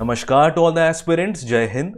Namaskar to all the aspirants. Jai Hind.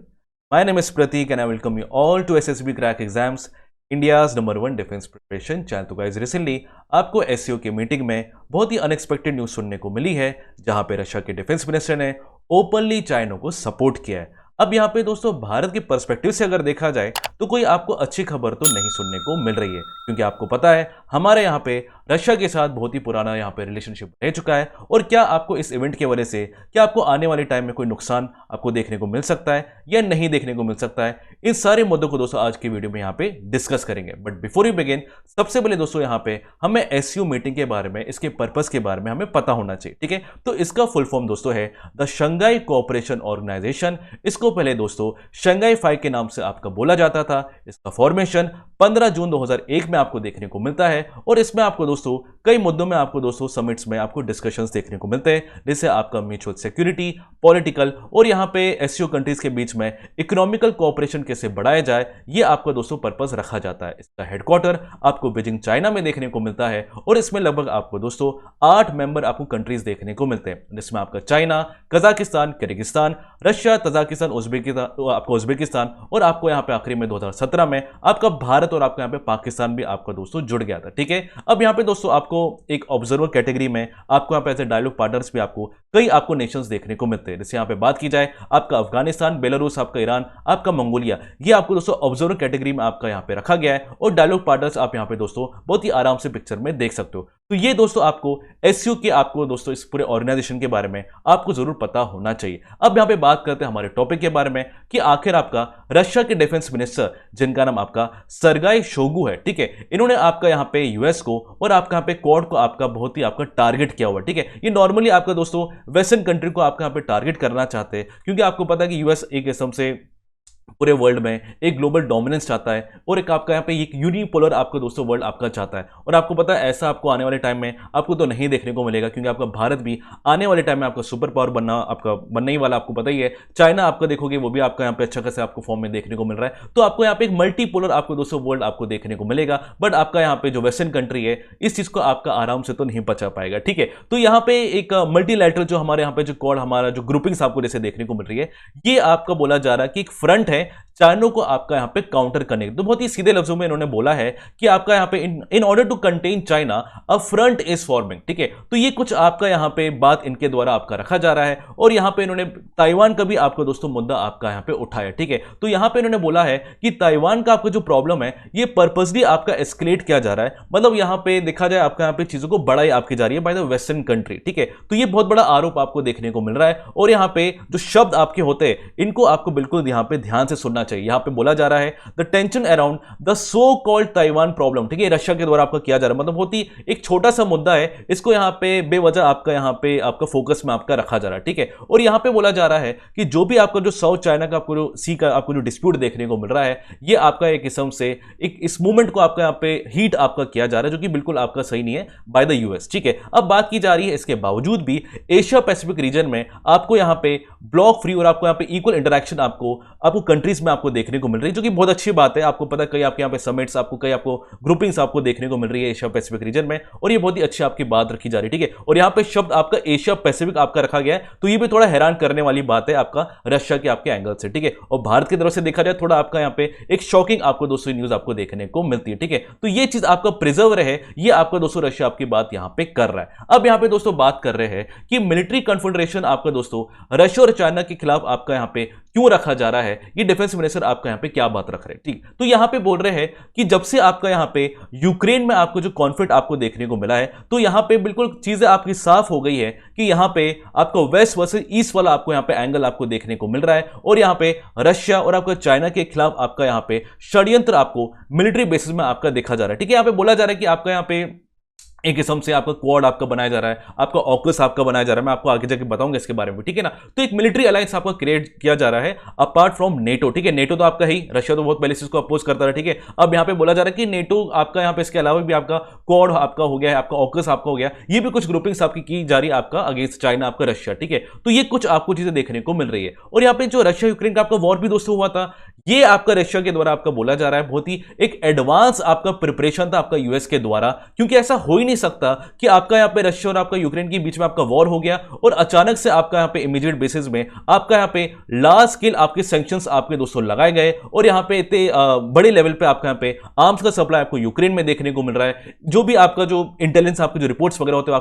My name is Pratik and I welcome you all to SSB Crack Exams, India's #1 defence preparation channel. तो guys recently आपको SCO की meeting में बहुत ही unexpected news सुनने को मिली है, जहां पे रशिया के डिफेंस मिनिस्टर ने ओपनली चाइना को सपोर्ट किया है। अब यहाँ पे दोस्तों भारत के पर्सपेक्टिव से अगर देखा जाए तो कोई आपको अच्छी खबर तो नहीं सुनने को मिल रही है, क्योंकि आपको पता है हमारे यहाँ पे रशिया के साथ बहुत ही पुराना यहाँ पे रिलेशनशिप रह चुका है। और क्या आपको इस इवेंट की वजह से क्या आपको आने वाले टाइम में कोई नुकसान आपको देखने को मिल सकता है या नहीं देखने को मिल सकता है, इन सारे मुद्दों को दोस्तों आज की वीडियो में यहाँ पे डिस्कस करेंगे। बट बिफोर यू बिगिन, सबसे पहले दोस्तों यहाँ पे हमें एससीओ मीटिंग के बारे में, इसके पर्पस के बारे में हमें पता होना चाहिए, ठीक है। तो इसका फुल फॉर्म दोस्तों है द शंघाई कोऑपरेशन ऑर्गेनाइजेशन। इसको पहले दोस्तों शंघाई 5 के नाम से आपका बोला जाता था। इसका फॉर्मेशन 15 जून 2001 में आपको देखने को मिलता है और इसमें आपको दोस्तों कई मुद्दों में आपको दोस्तों समिट्स में आपको डिस्कशंस देखने को मिलते हैं, जैसे आपका म्यूचुअल सिक्योरिटी, पॉलिटिकल और यहाँ पे एससीओ कंट्रीज के बीच में इकोनॉमिकल कोऑपरेशन कैसे बढ़ाया जाए, ये आपका दोस्तों पर्पस रखा जाता है। इसका हेडक्वार्टर आपको बीजिंग चाइना में देखने को मिलता है और इसमें लगभग आपको दोस्तों 8 मेंबर आपको कंट्रीज देखने को मिलते हैं, जिसमें आपका China, Kazakhstan, Kyrgyzstan, Russia, Tajikistan, Uzbekistan और आपको यहाँ पे आखिरी में 2017 में आपका भारत और आपका यहाँ पे पाकिस्तान भी आपका दोस्तों जुड़ गया था, ठीक है। अब यहाँ पे दोस्तों आपको एक ऑब्जर्वर कैटेगरी में आपको यहाँ पे ऐसे डायलॉग पार्टनर्स भी आपको कई आपको नेशंस देखने को मिलते हैं। जैसे यहाँ पे बात की जाए आपका अफगानिस्तान, बेलारूस, आपका ईरान, आपका मंगोलिया, ये आपको दोस्तों ऑब्जर्वर कैटेगरी में आपका यहाँ पे रखा गया है और डायलॉग पार्टनर्स आप यहाँ पे दोस्तों बहुत ही आराम से पिक्चर में देख सकते हो। तो ये दोस्तों आपको एससीओ के आपको दोस्तों इस पूरे ऑर्गेनाइजेशन के बारे में आपको जरूर पता होना चाहिए। अब यहाँ पे बात करते हैं हमारे टॉपिक के बारे में कि आखिर आपका रशिया के डिफेंस मिनिस्टर, जिनका नाम आपका सर्गाई शोइगु है, ठीक है, इन्होंने आपका यहाँ पे यूएस को और आपका यहाँ पे क्वाड को आपका बहुत ही आपका टारगेट किया हुआ, ठीक है। ये नॉर्मली आपका दोस्तों वेस्टर्न कंट्री को आपका यहाँ पे टारगेट करना चाहते हैं, क्योंकि आपको पता है कि यूएस एक किस्म से पूरे वर्ल्ड में एक ग्लोबल डोमिनेंस चाहता है और एक आपका यहाँ पे एक यूनिपोलर आपका दोस्तों वर्ल्ड आपका चाहता है। और आपको पता है ऐसा आपको आने वाले टाइम में आपको तो नहीं देखने को मिलेगा, क्योंकि आपका भारत भी आने वाले टाइम में आपका सुपर पावर बनने ही वाला, आपको पता ही है। चाइना आपका देखोगे वो भी आपका यहाँ पे अच्छा खासा आपको फॉर्म में देखने को मिल रहा है। तो आपको यहाँ पे एक मल्टीपोलर आपको दोस्तों वर्ल्ड आपको देखने को मिलेगा। बट आपका यहाँ पे जो वेस्टर्न कंट्री है इस चीज को आपका आराम से तो नहीं बचा पाएगा, ठीक है। तो यहाँ पे एक मल्टीलैटरल जो हमारे यहाँ पे जो कॉड हमारा जो ग्रुपिंग्स आपको जैसे देखने को मिल रही है, ये आपका बोला जा रहा है कि एक फ्रंट है चाइना को आपका यहाँ पे काउंटर करने। तो बहुत ही सीधे लफ्जों में इन्होंने बोला है कि आपका यहाँ पे in order to contain China a front is forming, ठीक है। तो ये कुछ आपका यहाँ पे बात इनके द्वारा आपका रखा जा रहा है और यहाँ पे इन्होंने ताइवान का भी आपका दोस्तों मुद्दा आपका यहाँ पे उठाया, ठीक है। तो यहाँ पे इन्होंने बोला है कि ताइवान का आपका जो प्रॉब्लम है ये पर्पसली आपका एस्केलेट किया जा रहा है, मतलब यहाँ पे देखा जाए आपका यहाँ पे चीजों को बढ़ाई आपकी जा रही है बाय द वेस्टर्न कंट्री, ठीक है। तो ये बहुत बड़ा आरोप आपको देखने को मिल रहा है और यहाँ पे जो शब्द आपके होते हैं इनको आपको बिल्कुल यहाँ पे ध्यान से सुनना चाहिए। यहाँ पे बोला जा रहा है the tension around the so called Taiwan problem, ठीक है, रशिया के द्वारा आपका किया जा रहा है, मतलब बहुत ही एक छोटा सा मुद्दा है, इसको यहाँ पे बेवजह आपका यहाँ पे आपका फोकस में आपका रखा जा रहा है, ठीक है। और यहाँ पे बोला जा रहा है कि जो भी आपका जो साउथ चाइना का आपको जो सी का आपको जो डिस्प्यूट देखने को मिल रहा है, ये आपका एक किस्म से एक इस मूवमेंट को आपका यहाँ पे हीट आपका किया जा रहा है, जो कि बिल्कुल आपका सही नहीं है बाय द यूएस, ठीक है। अब बात की जा रही है इसके बावजूद भी एशिया पैसिफिक रीजन में आपको यहाँ पे ब्लॉक फ्री और आपको यहाँ पे इक्वल इंटरेक्शन आपको कंट्रीज में आपको देखने को मिल रही है, जो कि बहुत अच्छी बात है। आपको पता है कई आपके यहाँ पे समिट्स आपको कई आपको ग्रुपिंग्स आपको देखने को मिल रही है एशिया पैसिफिक रीजन में, और ये बहुत ही अच्छी आपकी बात रखी जा रही है, ठीक है। और यहाँ पे शब्द आपका एशिया पैसिफिक आपका रखा गया है, तो ये भी थोड़ा हैरान करने वाली बात है आपका रशिया के आपके एंगल से, ठीक है। और भारत की तरफ से देखा जाए थोड़ा आपका यहाँ पे एक शॉकिंग आपको दोस्तों न्यूज आपको देखने को मिलती है, ठीक है। तो ये चीज आपका प्रिजर्व रहे, ये आपका दोस्तों रशिया आपकी बात यहाँ पे कर रहा है। अब यहाँ पे दोस्तों बात कर रहे हैं कि मिलिट्री कन्फेडरेशन आपका दोस्तों रशिया और चाइना के खिलाफ आपका यहाँ पे क्यों रखा जा रहा है, ये डिफेंस मिनिस्टर आपका यहाँ पे क्या बात रख रहे हैं, ठीक। तो यहाँ पे बोल रहे हैं कि जब से आपका यहाँ पे यूक्रेन में आपको जो कॉन्फ्लिक्ट आपको देखने को मिला है, तो यहाँ पे बिल्कुल चीजें आपकी साफ हो गई है कि यहाँ पे आपको वेस्ट वर्सेस ईस्ट वाला आपको यहाँ पे एंगल आपको देखने को मिल रहा है और यहाँ पे रशिया और आपका चाइना के खिलाफ आपका यहाँ पे षड्यंत्र आपको मिलिट्री बेसिस में आपका देखा जा रहा है, ठीक है। यहाँ पे बोला जा रहा है कि आपका यहाँ पे एक किस्म से आपका क्वाड आपका बनाया जा रहा है, आपका ऑकस आपका बनाया जा रहा है, मैं आपको आगे जाके बताऊंगा इसके बारे में, ठीक है ना। तो एक मिलिट्री अलायंस आपका क्रिएट किया जा रहा है अपार्ट फ्रॉम नेटो, ठीक है। नेटो तो आपका ही, रशिया तो बहुत पहले से इसको अपोज करता रहा, ठीक है। अब यहाँ पे बोला जा रहा है कि नेटो आपका यहाँ पे इसके अलावा भी आपका क्वाड आपका हो गया है, आपका ऑकस आपका हो गया, ये भी कुछ ग्रुपिंग्स आपकी की जा रही है आपका अगेंस्ट चाइना आपका रशिया, ठीक है। तो ये कुछ आपको चीजें देखने को मिल रही है। और यहाँ पे जो रशिया यूक्रेन का आपका वॉर भी दोस्तों हुआ था, ये आपका रशिया के द्वारा आपका बोला जा रहा है, बहुत ही एक एडवांस आपका प्रिपरेशन था आपका यूएस के द्वारा, क्योंकि ऐसा हो ही नहीं सकता कि आपका यहाँ पे रशिया और आपका यूक्रेन के बीच में आपका वॉर हो गया और अचानक से आपका यहाँ पे इमीडिएट बेसिस में आपका यहाँ पे लार्ज स्केल आपके सैंक्शंस आपके दोस्तों लगाए गए और यहाँ पे इतने बड़े लेवल पे आपका यहाँ पे आर्म्स का सप्लाई आपको यूक्रेन में देखने को मिल रहा है। जो भी आपका जो इंटेलिजेंस आपके जो रिपोर्ट्स वगैरह होते हैं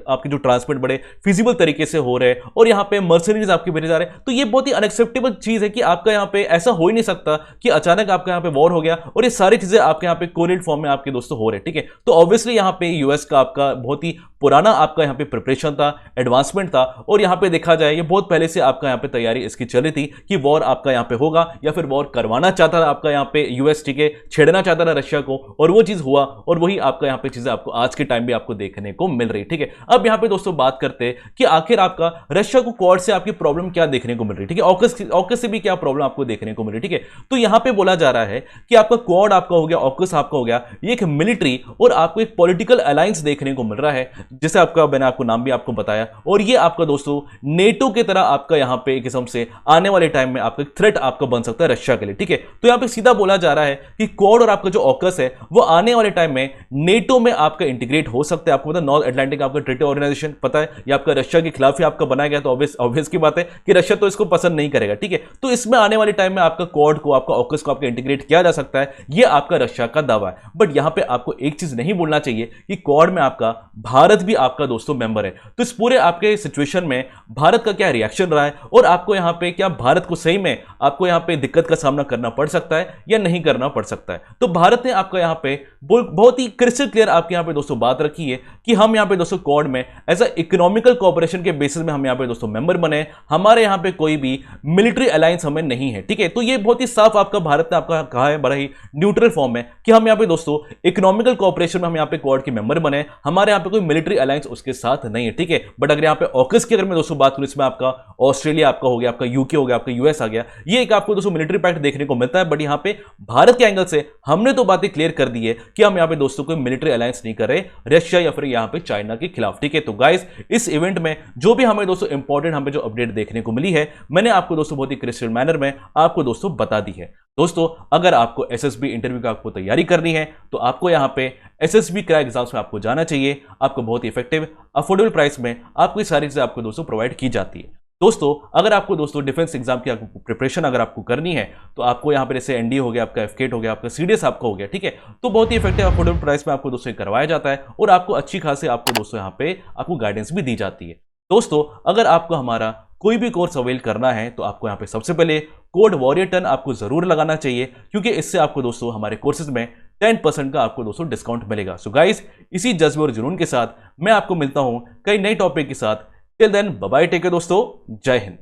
आपके जो ट्रांसपोर्ट बड़े फिजिबल तरीके से हो रहे हैं और यहाँ पे मर्सनरीज आपके भेजे जा रहे हैं। तो ये बहुत ही अनएक्सेप्टेबल चीज है कि आपका यहाँ पे ऐसा हो ही नहीं सकता कि अचानक आपका यहाँ पे वॉर हो गया और ये सारी चीजें आपके यहाँ पे कोरिलेट फॉर्म में आपके दोस्तों हो रहे हैं, ठीक है। तो ऑब्वियसली यहाँ पे यूएस का आपका बहुत ही पुराना आपका यहाँ पे प्रिपरेशन था, एडवांसमेंट था और यहाँ पे देखा जाए ये बहुत पहले से आपका यहाँ पे तैयारी इसकी चल रही थी कि वॉर आपका यहाँ पे होगा या फिर वॉर करवाना चाहता था आपका यहाँ पे यूएस, ठीक है, छेड़ना चाहता था रशिया को और वो चीज हुआ और वही आपका यहाँ पे चीजें आपको आज के टाइम भी आपको देखने को मिल रही, ठीक है। अब यहाँ पे दोस्तों बात करते हैं कि आखिर आपका रशिया को क्वाड से आपकी प्रॉब्लम क्या देखने को मिल रही, ठीक है, ऑकस से भी क्या प्रॉब्लम आपको देखने को मिल रही, ठीक है। तो यहाँ पे बोला जा रहा है कि आपका क्वाड आपका हो गया, ऑकस आपका हो गया, ये एक मिलिट्री और आपको एक पॉलिटिकल अलायंस देखने को मिल रहा है, जैसे आपका मैंने आपको नाम भी आपको बताया, और ये आपका दोस्तों नेटो की तरह आपका यहाँ पे एक किस्म से आने वाले टाइम में आपका थ्रेट आपका बन सकता है रशिया के लिए, ठीक है। तो यहाँ पे सीधा बोला जा रहा है कि क्वाड और आपका जो ऑकस है वो आने वाले टाइम में नेटो में आपका इंटीग्रेट हो सकता है। आपको पता है नॉर्थ अटलांटिक आपका ट्रीटी ऑर्गेनाइजेशन पता है, ये आपका रशिया के खिलाफ ही आपका बनाया गया, तो ऑब्वियस की बात है कि रशिया तो इसको पसंद नहीं करेगा, ठीक है। तो इसमें आने वाले टाइम में आपका क्वाड को आपका ऑकस को आपका इंटीग्रेट किया जा सकता है, ये आपका रशिया का दावा है। बट यहां पे आपको एक चीज नहीं बोलना चाहिए कि क्वाड में आपका भारत भी आपका दोस्तों मेंबर है। तो इस पूरे आपके सिचुएशन में भारत का क्या रिएक्शन रहा है और आपको यहां पे क्या भारत को सही में आपको यहां पे दिक्कत का सामना करना पड़ सकता है या नहीं करना पड़ सकता है। तो भारत ने आपका यहां पे बहुत ही क्रिस्टल क्लियर आपके यहां पे दोस्तों बात रखी है कि हम यहां पे दोस्तों क्वाड में एज अ इकोनॉमिकल कोऑपरेशन के बेसिस में हम यहां पे दोस्तों मेंबर बने, हमारे यहां पे कोई भी मिलिट्री अलायंस हमें नहीं है, ठीक है। तो ये बहुत ही साफ आपका भारत ने आपका कहा है बड़ा ही न्यूट्रल फॉर्म में कि हम यहां पे दोस्तों इकोनॉमिकल कोऑपरेशन में हम यहां पे क्वाड के मेंबर बने, हमारे यहां पे कोई मिलिट्री अलायंस उसके साथ नहीं है, ठीक है। बट अगर यहां पे ऑकस की अगर मैं दोस्तों बात करूं, इसमें आपका ऑस्ट्रेलिया आपका हो गया, आपका यूके हो गया, आपका यूएस आ गया, ये एक आपको दोस्तों मिलिट्री पैक्ट देखने को मिलता है। बट यहां पे भारत के एंगल से हमने तो बातें क्लियर कर दी है कि हम यहां पे दोस्तों कोई मिलिट्री अलायंस नहीं कर रहे रशिया या फिर यहां पे चाइना के खिलाफ, ठीक है। तो गाइस इस इवेंट में जो भी हमें दोस्तों इंपॉर्टेंट हमें जो अपडेट देखने को मिली है मैंने आपको दोस्तों बहुत ही क्रिस्टल मैनर में आपको दोस्तों बता दी है। दोस्तों अगर आपको एसएसबी इंटरव्यू का आपको तैयारी करनी है तो आपको यहां पे एसएसबी क्रैक एग्जाम्स में आपको जाना चाहिए। आपको बहुत ही इफेक्टिव अफोर्डेबल प्राइस में आपको ये सारी चीजें आपको दोस्तों प्रोवाइड की जाती है। दोस्तों अगर आपको दोस्तों डिफेंस एग्जाम की आपको प्रिपरेशन अगर आपको करनी है तो आपको यहाँ पे जैसे एनडी हो गया, आपका एफकेट हो गया, आपका सीडीएस आपका हो गया, ठीक है। तो बहुत ही इफेक्टिव अफोर्डेबल प्राइस में आपको दोस्तों करवाया जाता है और आपको अच्छी खासी आपको दोस्तों यहाँ पे आपको गाइडेंस भी दी जाती है। दोस्तों अगर आपको हमारा कोई भी कोर्स अवेल करना है तो आपको यहाँ पे सबसे पहले कोड वॉरियर 10 आपको जरूर लगाना चाहिए, क्योंकि इससे आपको दोस्तों हमारे कोर्सेज में 10% का आपको दोस्तों डिस्काउंट मिलेगा। सो गाइस इसी जज्बे और जुनून के साथ मैं आपको मिलता हूं कई नए टॉपिक के साथ। Till then bye bye, take care दोस्तों, जय हिंद।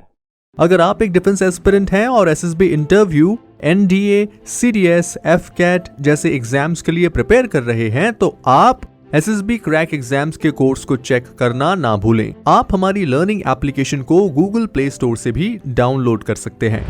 अगर आप एक डिफेंस एस्पिरेंट हैं और एसएसबी इंटरव्यू, एनडीए, सीडीएस, एफकेट जैसे एग्जाम्स के लिए प्रिपेयर कर रहे हैं तो आप एसएसबी क्रैक एग्जाम्स के कोर्स को चेक करना ना भूलें। आप हमारी लर्निंग एप्लीकेशन को गूगल प्ले स्टोर से भी डाउनलोड कर सकते हैं।